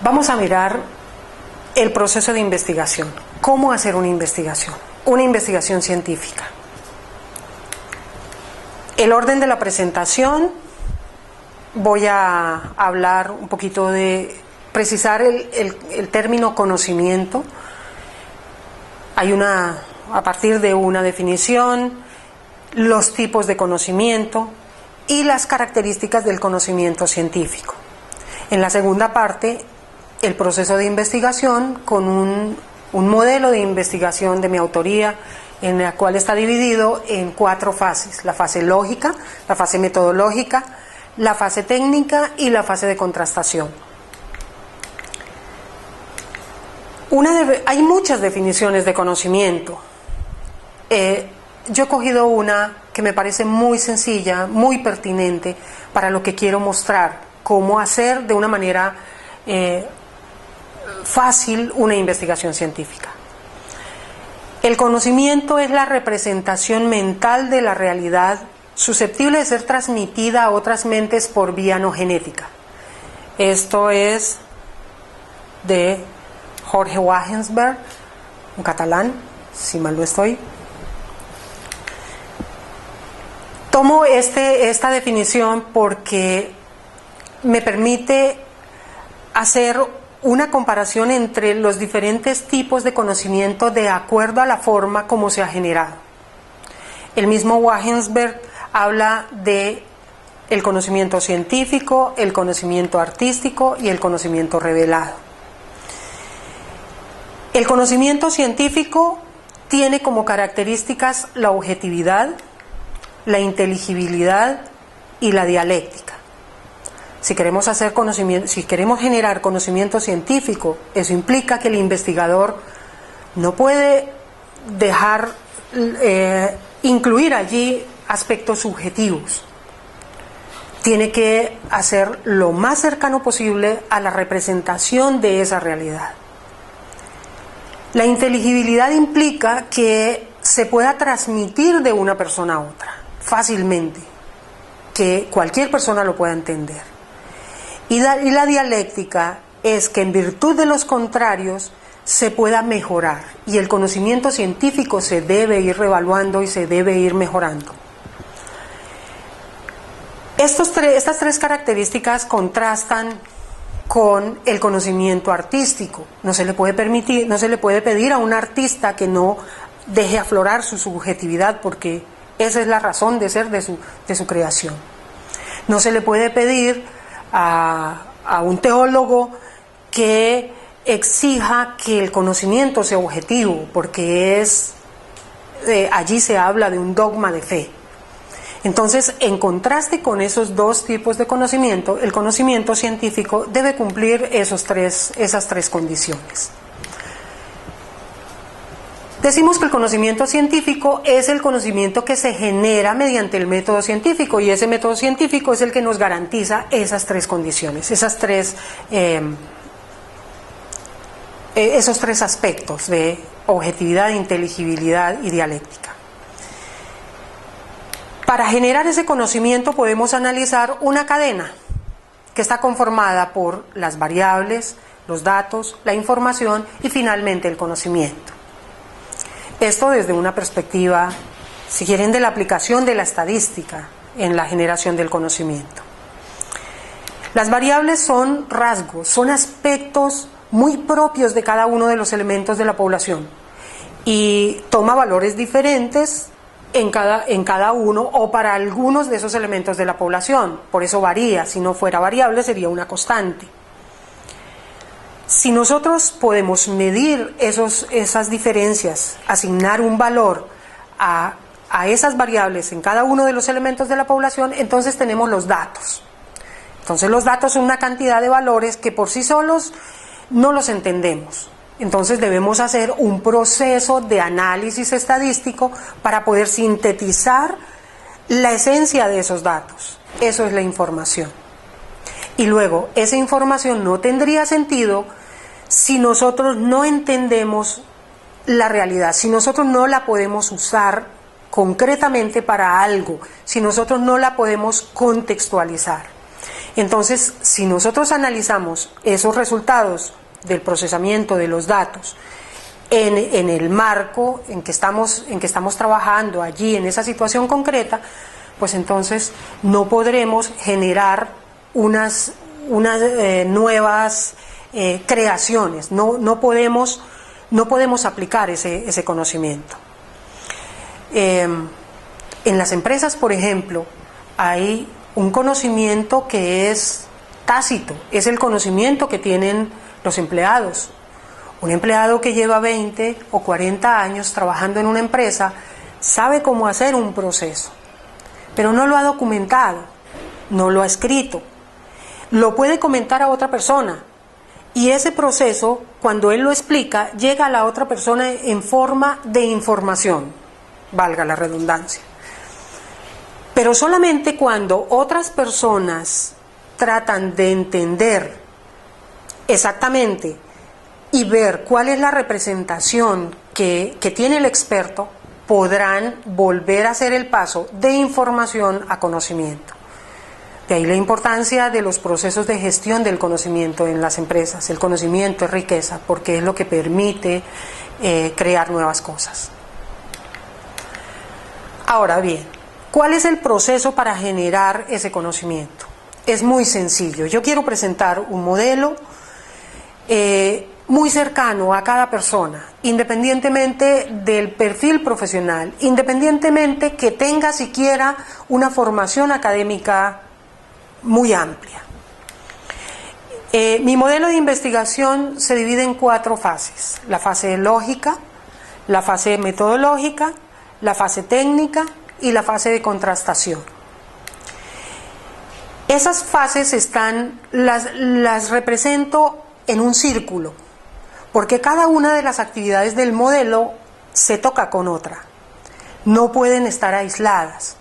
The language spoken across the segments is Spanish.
Vamos a mirar el proceso de investigación. ¿Cómo hacer una investigación? Una investigación científica. El orden de la presentación, voy a hablar un poquito de precisar el término conocimiento. A partir de una definición, los tipos de conocimiento y las características del conocimiento científico. En la segunda parte, el proceso de investigación con un modelo de investigación de mi autoría, en la cual está dividido en 4 fases: la fase lógica, la fase metodológica, la fase técnica y la fase de contrastación. Hay muchas definiciones de conocimiento. Yo he cogido una que me parece muy sencilla, muy pertinente para lo que quiero mostrar, cómo hacer de una manera fácil una investigación científica. El conocimiento es la representación mental de la realidad susceptible de ser transmitida a otras mentes por vía no genética. Esto es de Jorge Wagensberg, un catalán, si mal no estoy. Tomo esta definición porque me permite hacer una comparación entre los diferentes tipos de conocimiento de acuerdo a la forma como se ha generado. El mismo Wagensberg habla de el conocimiento científico, el conocimiento artístico y el conocimiento revelado. El conocimiento científico tiene como características la objetividad, la inteligibilidad y la dialéctica. Si queremos generar conocimiento científico, eso implica que el investigador no puede dejar incluir allí aspectos subjetivos. Tiene que hacer lo más cercano posible a la representación de esa realidad. La inteligibilidad implica que se pueda transmitir de una persona a otra fácilmente, que cualquier persona lo pueda entender. Y la dialéctica es que en virtud de los contrarios se pueda mejorar, y el conocimiento científico se debe ir reevaluando y se debe ir mejorando. Estas 3 características contrastan con el conocimiento artístico. No se le puede pedir a un artista que no deje aflorar su subjetividad, porque esa es la razón de ser de su creación. No se le puede pedir a un teólogo que exija que el conocimiento sea objetivo, porque allí se habla de un dogma de fe. Entonces, en contraste con esos 2 tipos de conocimiento, el conocimiento científico debe cumplir esas 3 condiciones. Decimos que el conocimiento científico es el conocimiento que se genera mediante el método científico, y ese método científico es el que nos garantiza esas 3 condiciones, esos 3 aspectos de objetividad, inteligibilidad y dialéctica. Para generar ese conocimiento podemos analizar una cadena que está conformada por las variables, los datos, la información y finalmente el conocimiento. Esto desde una perspectiva, si quieren, de la aplicación de la estadística en la generación del conocimiento. Las variables son rasgos, son aspectos muy propios de cada uno de los elementos de la población, y toma valores diferentes en cada uno o para algunos de esos elementos de la población. Por eso varía. Si no fuera variable sería una constante. Si nosotros podemos medir esas diferencias, asignar un valor a esas variables en cada uno de los elementos de la población, entonces tenemos los datos. Entonces los datos son una cantidad de valores que por sí solos no los entendemos. Entonces debemos hacer un proceso de análisis estadístico para poder sintetizar la esencia de esos datos. Eso es la información. Y luego, esa información no tendría sentido si nosotros no entendemos la realidad, si nosotros no la podemos usar concretamente para algo, si nosotros no la podemos contextualizar. Entonces, si nosotros analizamos esos resultados del procesamiento de los datos en el marco en que estamos trabajando allí, en esa situación concreta, pues entonces no podremos generar unas nuevas creaciones, no podemos aplicar ese conocimiento. En las empresas, por ejemplo, hay un conocimiento que es tácito, es el conocimiento que tienen los empleados. Un empleado que lleva 20 o 40 años trabajando en una empresa sabe cómo hacer un proceso, pero no lo ha documentado, no lo ha escrito. Lo puede comentar a otra persona y ese proceso, cuando él lo explica, llega a la otra persona en forma de información, valga la redundancia. Pero solamente cuando otras personas tratan de entender exactamente y ver cuál es la representación que tiene el experto, podrán volver a hacer el paso de información a conocimiento. De ahí la importancia de los procesos de gestión del conocimiento en las empresas. El conocimiento es riqueza porque es lo que permite crear nuevas cosas. Ahora bien, ¿cuál es el proceso para generar ese conocimiento? Es muy sencillo. Yo quiero presentar un modelo muy cercano a cada persona, independientemente del perfil profesional, independientemente que tenga siquiera una formación académica muy amplia. Mi modelo de investigación se divide en 4 fases: la fase lógica, la fase metodológica, la fase técnica y la fase de contrastación. Esas fases las represento en un círculo, porque cada una de las actividades del modelo se toca con otra. No pueden estar aisladas.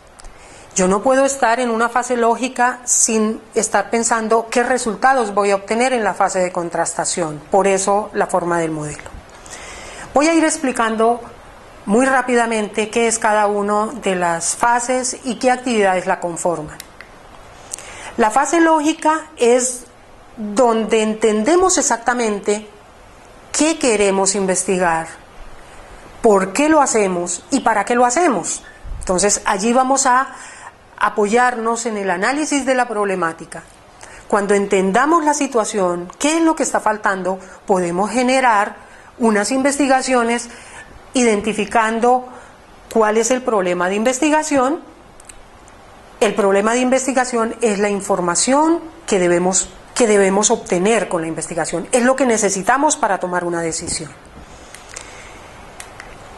Yo no puedo estar en una fase lógica sin estar pensando qué resultados voy a obtener en la fase de contrastación. Por eso la forma del modelo. Voy a ir explicando muy rápidamente qué es cada una de las fases y qué actividades la conforman. La fase lógica es donde entendemos exactamente qué queremos investigar, por qué lo hacemos y para qué lo hacemos. Entonces allí vamos a apoyarnos en el análisis de la problemática. Cuando entendamos la situación, qué es lo que está faltando, podemos generar unas investigaciones identificando cuál es el problema de investigación. El problema de investigación es la información que debemos obtener con la investigación, es lo que necesitamos para tomar una decisión.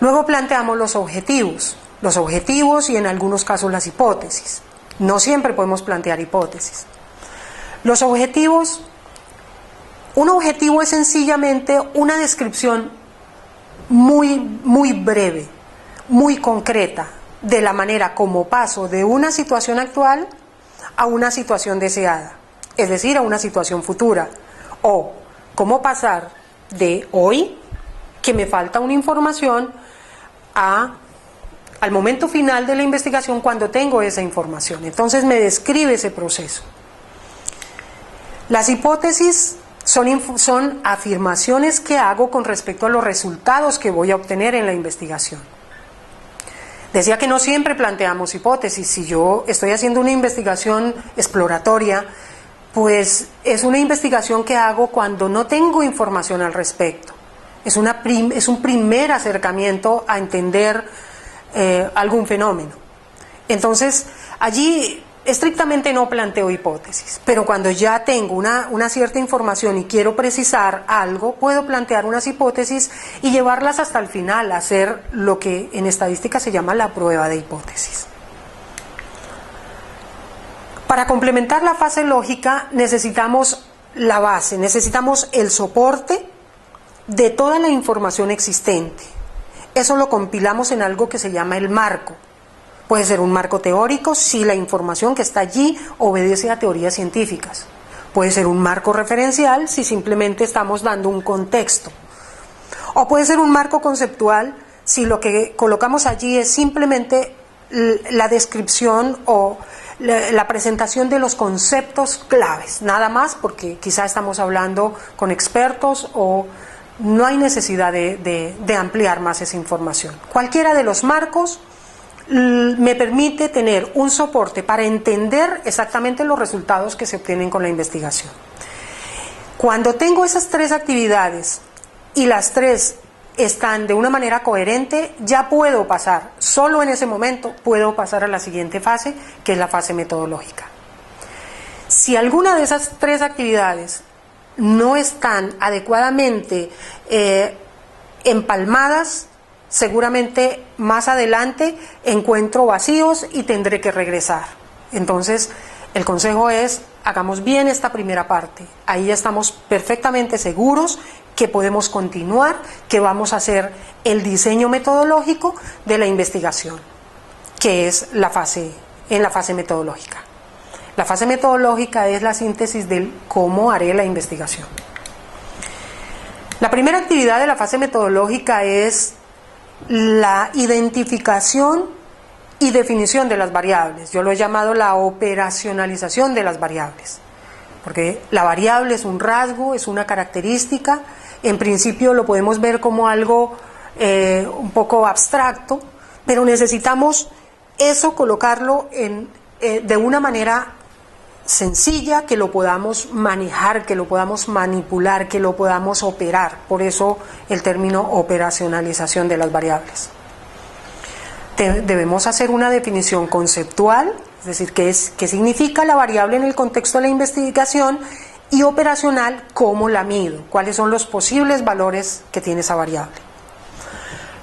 Luego planteamos los objetivos y en algunos casos las hipótesis. No siempre podemos plantear hipótesis. Los objetivos, un objetivo es sencillamente una descripción muy breve, muy concreta, de la manera como paso de una situación actual a una situación deseada, es decir, a una situación futura, o cómo pasar de hoy, que me falta una información, al momento final de la investigación cuando tengo esa información. Entonces me describe ese proceso. Las hipótesis son afirmaciones que hago con respecto a los resultados que voy a obtener en la investigación. Decía que no siempre planteamos hipótesis. Si yo estoy haciendo una investigación exploratoria, pues es una investigación que hago cuando no tengo información al respecto. Es un primer acercamiento a entender algún fenómeno. Entonces, allí estrictamente no planteo hipótesis, pero cuando ya tengo una cierta información y quiero precisar algo, puedo plantear unas hipótesis y llevarlas hasta el final, hacer lo que en estadística se llama la prueba de hipótesis. Para complementar la fase lógica necesitamos la base, necesitamos el soporte de toda la información existente. Eso lo compilamos en algo que se llama el marco. Puede ser un marco teórico si la información que está allí obedece a teorías científicas. Puede ser un marco referencial si simplemente estamos dando un contexto. O puede ser un marco conceptual si lo que colocamos allí es simplemente la descripción o la presentación de los conceptos claves, nada más, porque quizá estamos hablando con expertos o no hay necesidad de ampliar más esa información. Cualquiera de los marcos me permite tener un soporte para entender exactamente los resultados que se obtienen con la investigación. Cuando tengo esas tres actividades y las tres están de una manera coherente, ya puedo pasar, solo en ese momento puedo pasar a la siguiente fase, que es la fase metodológica. Si alguna de esas tres actividades no están adecuadamente empalmadas, seguramente más adelante encuentro vacíos y tendré que regresar. Entonces, el consejo es, hagamos bien esta primera parte. Ahí ya estamos perfectamente seguros que podemos continuar, que vamos a hacer el diseño metodológico de la investigación, que es en la fase metodológica. La fase metodológica es la síntesis del cómo haré la investigación. La primera actividad de la fase metodológica es la identificación y definición de las variables. Yo lo he llamado la operacionalización de las variables, porque la variable es un rasgo, es una característica. En principio lo podemos ver como algo un poco abstracto, pero necesitamos eso colocarlo de una manera sencilla, que lo podamos manejar, que lo podamos manipular, que lo podamos operar. Por eso el término operacionalización de las variables. Debemos hacer una definición conceptual, es decir, qué significa la variable en el contexto de la investigación, y operacional, cómo la mido, cuáles son los posibles valores que tiene esa variable.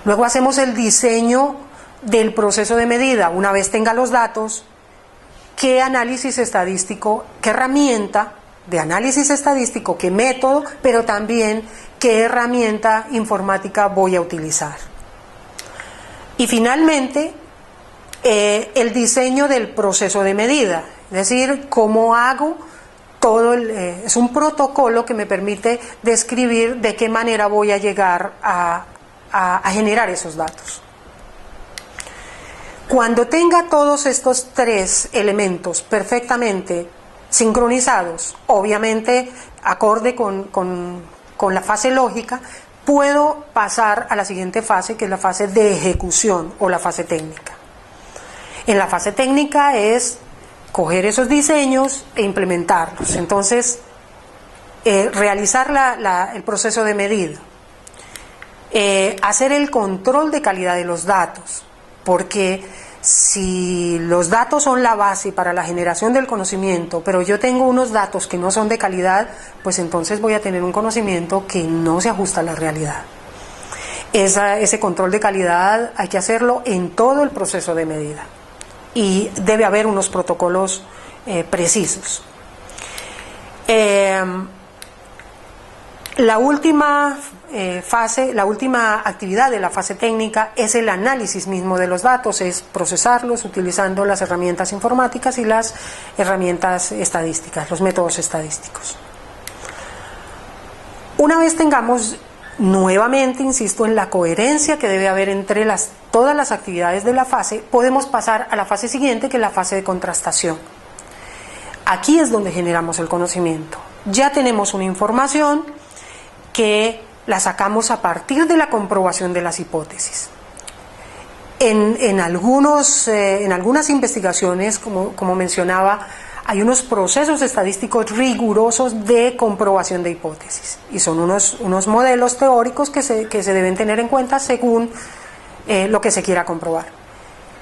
Luego hacemos el diseño del proceso de medida. Una vez tenga los datos, qué análisis estadístico, qué herramienta de análisis estadístico, qué método, pero también qué herramienta informática voy a utilizar. Y finalmente, el diseño del proceso de medida, es decir, cómo hago todo es un protocolo que me permite describir de qué manera voy a llegar a generar esos datos. Cuando tenga todos estos tres elementos perfectamente sincronizados, obviamente acorde con la fase lógica, puedo pasar a la siguiente fase, que es la fase de ejecución o la fase técnica. En la fase técnica es coger esos diseños e implementarlos. Entonces, realizar el proceso de medida, hacer el control de calidad de los datos, porque si los datos son la base para la generación del conocimiento, pero yo tengo unos datos que no son de calidad, pues entonces voy a tener un conocimiento que no se ajusta a la realidad. Ese control de calidad hay que hacerlo en todo el proceso de medida y debe haber unos protocolos precisos. La última fase, la última actividad de la fase técnica es el análisis mismo de los datos, es procesarlos utilizando las herramientas informáticas y las herramientas estadísticas, los métodos estadísticos. Una vez tengamos, nuevamente insisto en la coherencia que debe haber entre todas las actividades de la fase, podemos pasar a la fase siguiente, que es la fase de contrastación. Aquí es donde generamos el conocimiento. Ya tenemos una información que la sacamos a partir de la comprobación de las hipótesis. En algunas investigaciones, como mencionaba, hay unos procesos estadísticos rigurosos de comprobación de hipótesis y son unos modelos teóricos que se deben tener en cuenta según lo que se quiera comprobar.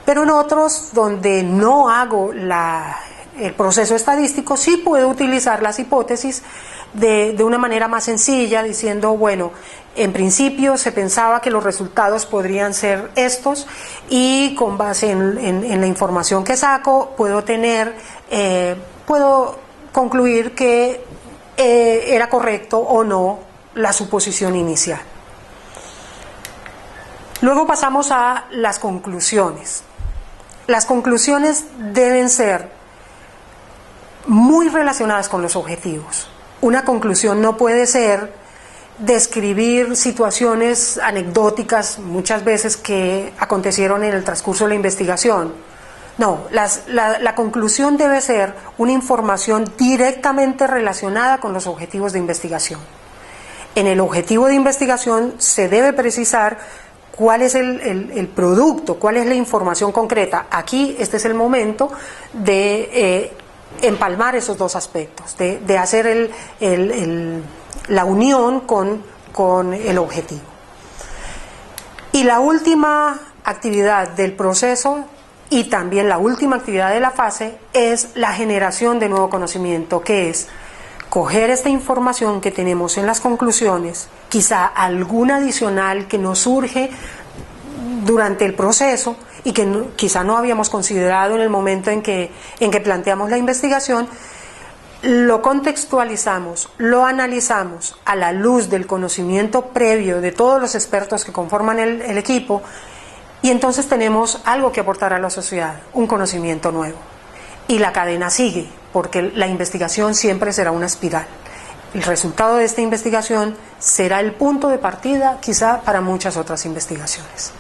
Pero en otros, donde no hago el proceso estadístico, sí puedo utilizar las hipótesis de una manera más sencilla, diciendo, bueno, en principio se pensaba que los resultados podrían ser estos y con base en la información que saco puedo concluir que era correcto o no la suposición inicial. Luego pasamos a las conclusiones. Las conclusiones deben ser muy relacionadas con los objetivos. Una conclusión no puede ser describir situaciones anecdóticas muchas veces que acontecieron en el transcurso de la investigación. No, la conclusión debe ser una información directamente relacionada con los objetivos de investigación. En el objetivo de investigación se debe precisar cuál es el producto, cuál es la información concreta. Aquí este es el momento de empalmar esos dos aspectos, de hacer la unión con el objetivo. Y la última actividad del proceso y también la última actividad de la fase es la generación de nuevo conocimiento, que es coger esta información que tenemos en las conclusiones, quizá alguna adicional que nos surge durante el proceso y que quizá no habíamos considerado en el momento en que planteamos la investigación, lo contextualizamos, lo analizamos a la luz del conocimiento previo de todos los expertos que conforman el equipo, y entonces tenemos algo que aportar a la sociedad, un conocimiento nuevo. Y la cadena sigue, porque la investigación siempre será una espiral. El resultado de esta investigación será el punto de partida, quizá, para muchas otras investigaciones.